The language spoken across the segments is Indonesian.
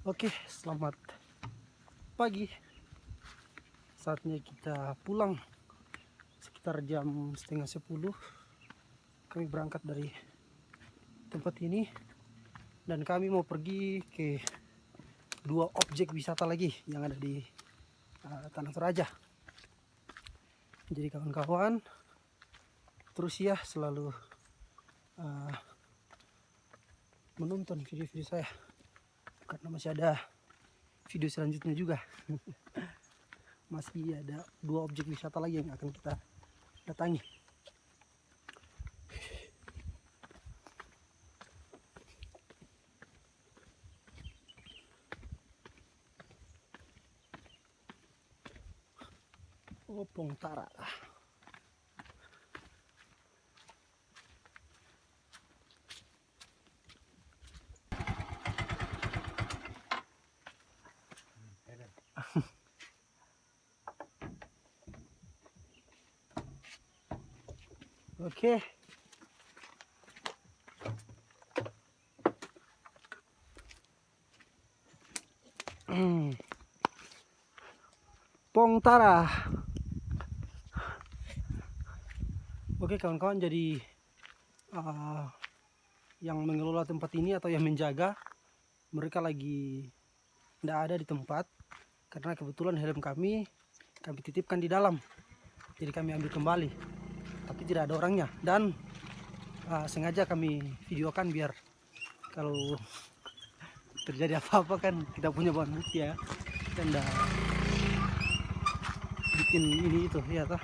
Oke, selamat pagi. Saatnya kita pulang. Sekitar jam setengah 10 kami berangkat dari tempat ini dan kami mau pergi ke dua objek wisata lagi yang ada di Tanah Toraja. Jadi kawan-kawan terus ya selalu menonton video-video saya karena masih ada video selanjutnya juga. Masih ada dua objek wisata lagi yang akan kita datangi. Opong Tara. Oke. Pong Tara. Oke kawan-kawan, jadi yang mengelola tempat ini atau yang menjaga, mereka lagi tidak ada di tempat karena kebetulan helm kami titipkan di dalam, jadi kami ambil kembali tapi tidak ada orangnya. Dan sengaja kami videokan biar kalau terjadi apa-apa kan kita punya bahan bukti ya, kita tidak bikin ini itu ya toh.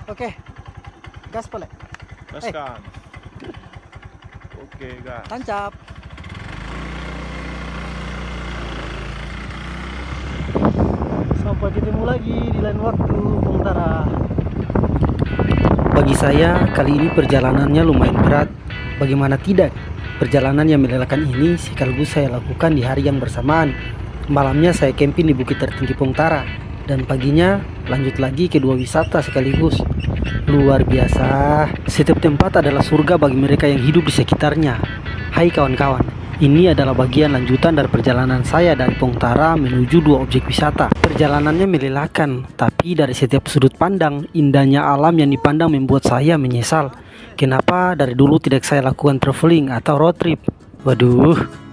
Oke, gas boleh. Gaskan. Oke, gas. Tancap. Sampai ketemu lagi di lain waktu, Pong Tara. Bagi saya kali ini perjalanannya lumayan berat. Bagaimana tidak? Perjalanan yang melelahkan ini sekaligus saya lakukan di hari yang bersamaan. Malamnya saya camping di bukit tertinggi Pong Tara dan paginya lanjut lagi ke dua wisata sekaligus. Luar biasa. Setiap tempat adalah surga bagi mereka yang hidup di sekitarnya. Hai kawan-kawan, ini adalah bagian lanjutan dari perjalanan saya dari Pong Tara menuju dua objek wisata. Perjalanannya melelahkan, tapi dari setiap sudut pandang, indahnya alam yang dipandang membuat saya menyesal. Kenapa dari dulu tidak saya lakukan traveling atau road trip? Waduh.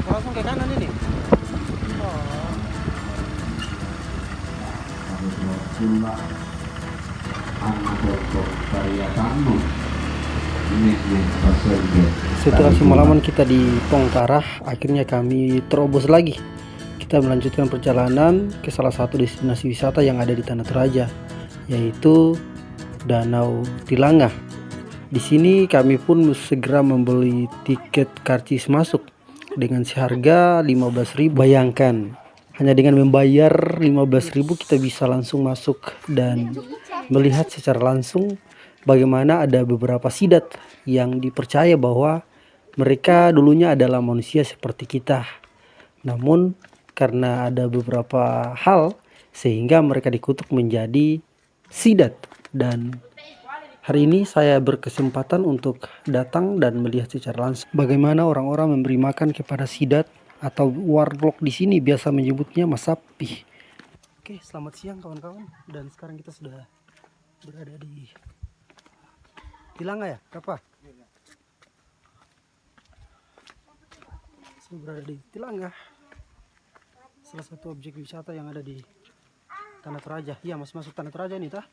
Langsung ke kanan ini. Setelah semalaman kita di Pong Tara, akhirnya kami terobos lagi. Kita melanjutkan perjalanan ke salah satu destinasi wisata yang ada di Tanah Toraja, yaitu Danau Tilanga. Di sini kami pun segera membeli tiket karcis masuk dengan seharga 15.000. Bayangkan, hanya dengan membayar 15.000 kita bisa langsung masuk dan melihat secara langsung bagaimana ada beberapa sidat yang dipercaya bahwa mereka dulunya adalah manusia seperti kita. Namun karena ada beberapa hal sehingga mereka dikutuk menjadi sidat, dan hari ini saya berkesempatan untuk datang dan melihat secara langsung bagaimana orang-orang memberi makan kepada sidat atau warlock di sini biasa menyebutnya masapi. Oke, selamat siang kawan-kawan, dan sekarang kita sudah berada di Tilanga ya, apa? Sudah berada di Tilanga, salah satu objek wisata yang ada di Tanah Toraja. Iya, masuk Tanah Toraja nih, tah?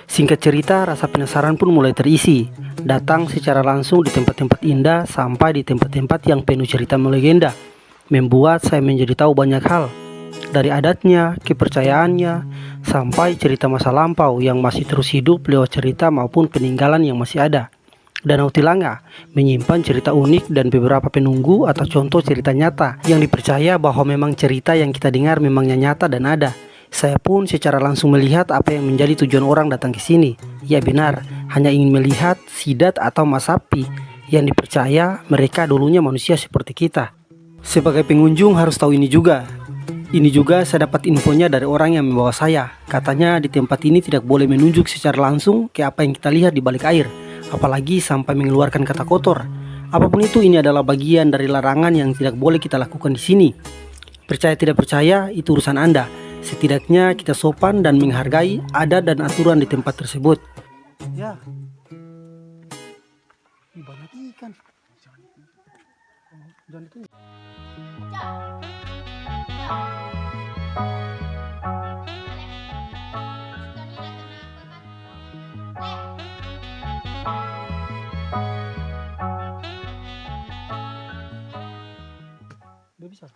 Singkat cerita, rasa penasaran pun mulai terisi. Datang secara langsung di tempat-tempat indah sampai di tempat-tempat yang penuh cerita melegenda, membuat saya menjadi tahu banyak hal. dari adatnya, kepercayaannya, sampai cerita masa lampau yang masih terus hidup lewat cerita maupun peninggalan yang masih ada. Danau Tilanga menyimpan cerita unik dan beberapa penunggu atau contoh cerita nyata yang dipercaya bahwa memang cerita yang kita dengar memangnya nyata dan ada. Saya pun secara langsung melihat apa yang menjadi tujuan orang datang ke sini. Ya benar, hanya ingin melihat sidat atau masapi yang dipercaya mereka dulunya manusia seperti kita. Sebagai pengunjung harus tahu ini juga. Ini juga saya dapat infonya dari orang yang membawa saya. Katanya di tempat ini tidak boleh menunjuk secara langsung ke apa yang kita lihat di balik air, apalagi sampai mengeluarkan kata kotor. Apapun itu, ini adalah bagian dari larangan yang tidak boleh kita lakukan di sini. Percaya tidak percaya itu urusan Anda. Setidaknya kita sopan dan menghargai adat dan aturan di tempat tersebut. Ya. Ini banyak ikan. Jangan itu. Udah bisa.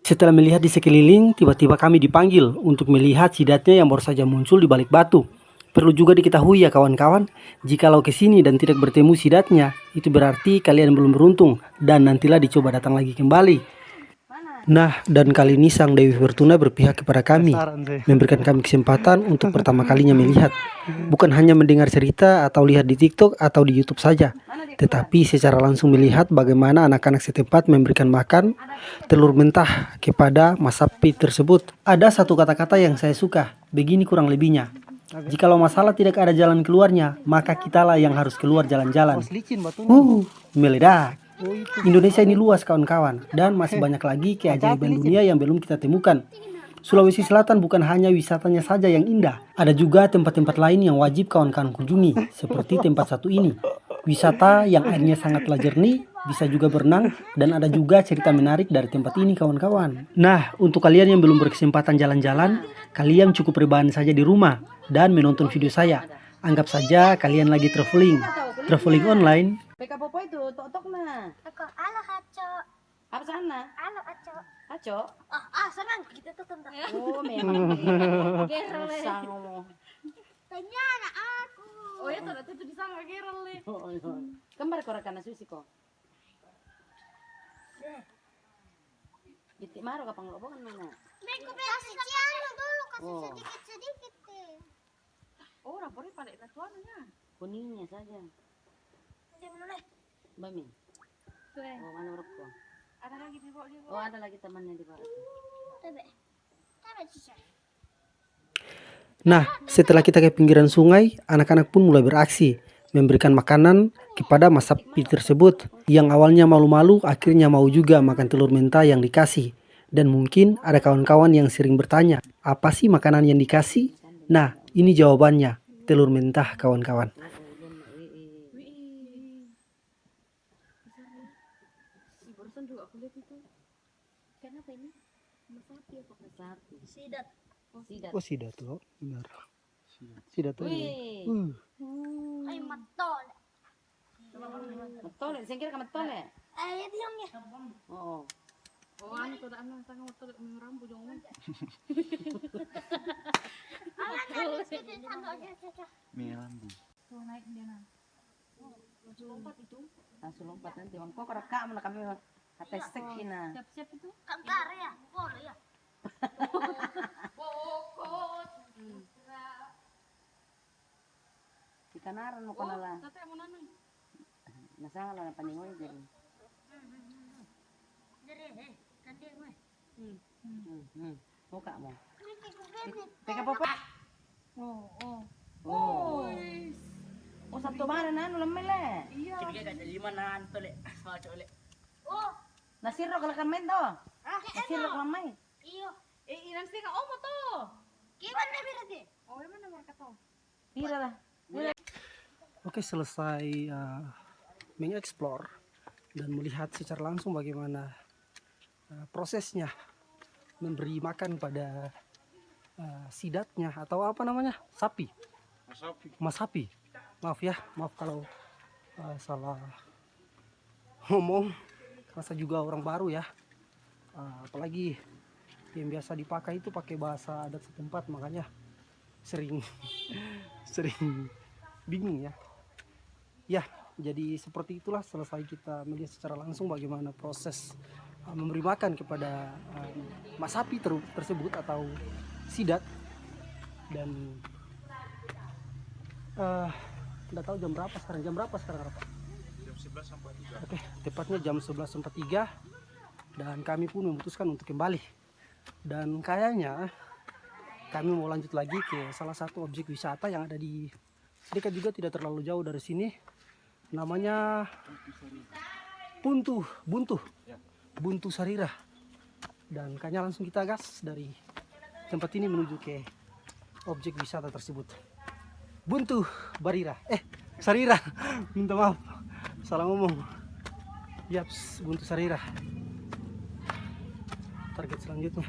Setelah melihat di sekeliling, tiba-tiba kami dipanggil untuk melihat sidatnya yang baru saja muncul di balik batu. Perlu juga diketahui ya kawan-kawan, jikalau ke sini dan tidak bertemu sidatnya, itu berarti kalian belum beruntung dan nantilah dicoba datang lagi kembali. Nah, dan kali ini Sang Dewi Fortuna berpihak kepada kami, memberikan kami kesempatan untuk pertama kalinya melihat. Bukan hanya mendengar cerita atau lihat di TikTok atau di YouTube saja, tetapi secara langsung melihat bagaimana anak-anak setempat memberikan makan telur mentah kepada masapi tersebut. Ada satu kata-kata yang saya suka, begini kurang lebihnya. Jikalau masalah tidak ada jalan keluarnya, maka kitalah yang harus keluar jalan-jalan. Meledak. Indonesia ini luas kawan-kawan, dan masih banyak lagi keajaiban dunia yang belum kita temukan. Sulawesi Selatan bukan hanya wisatanya saja yang indah, ada juga tempat-tempat lain yang wajib kawan-kawan kunjungi, seperti tempat satu ini. Wisata yang airnya sangatlah jernih, bisa juga berenang, dan ada juga cerita menarik dari tempat ini kawan-kawan. Nah, untuk kalian yang belum berkesempatan jalan-jalan, kalian cukup rebahan saja di rumah dan menonton video saya. Anggap saja kalian lagi traveling online. PK Popo itu, tok-tok na. Ako, ala kaco. Apa sana? Ala kaco. Aco? Senang kita tuh tentang. Oh, memang. Gerol eh. Sango mo. Tanya na aku. Oh, ya tadi itu disangka gerol eh. Kembar ko rakana susi ko. Gitik maro ka panglobo kan mana? Mereka kasih ciano dulu, kasih Oh. sedikit-sedikit deh. Oh, rapori pada tatuannya. Kuningnya saja. Dia boleh. Bami. Oh, mana rokok? Ada lagi di bawah dia. Oh, ada lagi temannya di bawah. Tabe. Tabe cica. Nah, setelah kita ke pinggiran sungai, anak-anak pun mulai beraksi, memberikan makanan kepada masapi tersebut. Yang awalnya malu-malu, akhirnya mau juga makan telur mentah yang dikasih. Dan mungkin ada kawan-kawan yang sering bertanya, apa sih makanan yang dikasih? Nah, ini jawabannya, telur mentah kawan-kawan. Barusan juga aku lihat itu. Kenapa ini? Masapi apa masapi? Sidat. Sidat. Oh, sidat loh, benar. Sidat tuh. Wih. Ay, matol. Matole, singkir ka matole. Ay, diam ya. Oo. Oh, ano to daan na tanga mo may rambo jong mo. Ala na sedikit ano aja cica. So naik dia na. Langsung lompat nanti. Bang, kok rekam na kami atestek na. Siap-siap itu. Kantar ya, boleh ya. Ikanaran mo ko na lang. Tatay mo nanay. Nasanga lang paningoy din. Dari tadi gue. Muka mo. Ini gue. Teka po pa. Oh, oh. Oh. Oh, sabto ba na ano lamele? Iya. Oh, Nasiro ka lang kamay do. Nasiro ka lamay. iyo. Ilan sih oh mo to. Gimana berarti? Oh, mana nomor kato? Pira lah. Oke, selesai mengeksplor dan melihat secara langsung bagaimana prosesnya memberi makan pada sidatnya atau apa namanya, sapi, masapi. Maaf ya, maaf kalau salah ngomong, karena saya juga orang baru ya. Apalagi yang biasa dipakai itu pakai bahasa adat setempat, makanya sering sering bingung ya. Ya, jadi seperti itulah selesai kita melihat secara langsung bagaimana proses memberi makan kepada masapi tersebut atau sidat. Dan tidak tahu jam berapa sekarang. Jam berapa sekarang, Pak? Jam 11.43. Oke, tepatnya jam 11.43 dan kami pun memutuskan untuk kembali. Dan kayaknya kami mau lanjut lagi ke salah satu objek wisata yang ada di dekat juga, tidak terlalu jauh dari sini. Namanya Buntu Sarira. Dan kayaknya langsung kita gas dari tempat ini menuju ke objek wisata tersebut. Buntu Sarira. Minta maaf, salah ngomong. Yaps, Buntu Sarira. Target selanjutnya.